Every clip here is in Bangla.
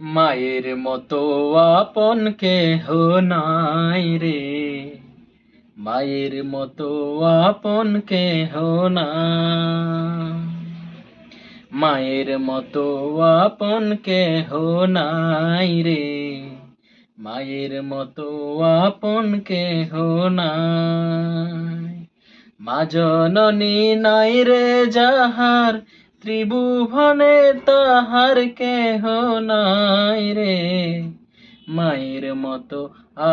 মায়ের মতো আপন কেহ নাই রে, মায়ের মতো আপন কেহ নাই, মায়ের মতো আপন কেহ নাই রে, মায়ের মতো আপন কেহ নাই। মা জননী নাই রে যাহার, ত্রিভুবনে তাহার কেহ নাই রে, মায়ের মতো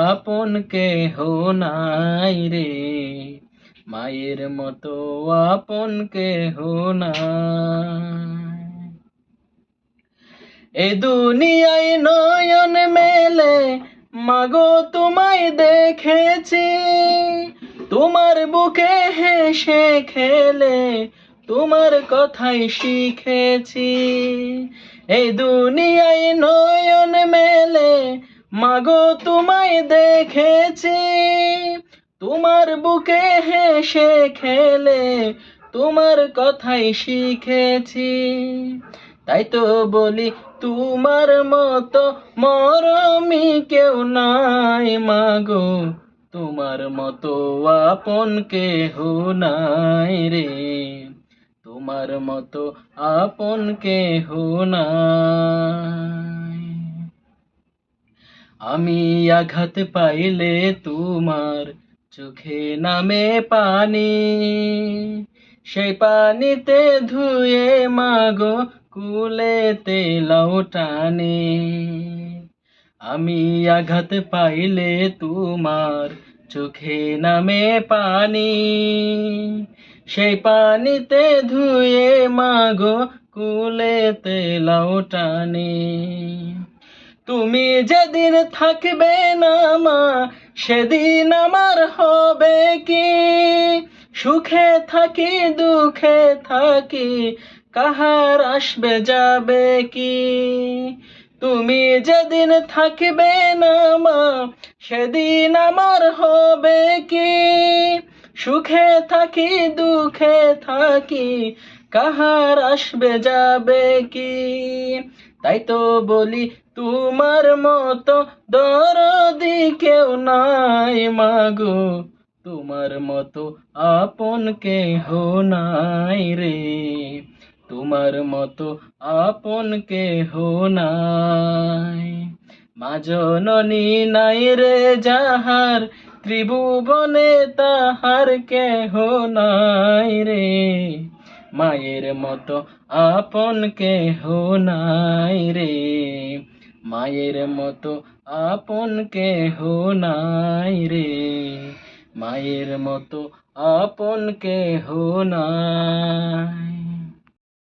আপন কেহ নাই রে, মায়ের মতো আপন কেহ নাই। এ দুনিয়ায় নয়ন মেলে মাগো তোমায় দেখেছি, তোমার বুকে হেসে খেলে তোমার কথাই শিখেছি। এই দুনিয়ায় নয়ন মেলে মাগো তোমায় দেখেছি, তোমার বুকে হেসে খেলে তোমার কথাই শিখেছি। তাই তো বলি তোমার মতো মরমি কেউ নাই মাগো, তোমার মতো আপন কেহ নাই রে, তোমার মতো আপন কেহ নাই। আমি আঘাত পাইলে তোমার চোখে নামে পানি, সেই পানিতে ধুয়ে মাগো কুলেতে লাউ টানি। আমি আঘাত পাইলে তোমার চোখে নামে পানি, সেই পানিতে ধুয়ে মাগো কুলেতে লাউ টানি। তুমি যেদিন থাকবে না মা, সেদিন আমার হবে কি, সুখে থাকি দুঃখে থাকি কাহার আসবে যাবে কি। তুমি যেদিন থাকবে না মা, সেদিন আমার হবে কি, সুখে থাকি দুঃখে থাকি কাহার আসবে যাবে কি। তাই তো বলি তোমার মতো দরদি কেউ নাই মাগো, তোমার মতো আপন কেহ নাই রে, তোমার মতো আপন কেহ নাই। মা জননী নাই রে যাহার, ত্রিভুবনে তাহার কেহ নাই রে, মায়ের মতো আপন কেহ নাই রে, মায়ের মতো আপন কেহ নাই রে, মায়ের মতো আপন কেহ নাই।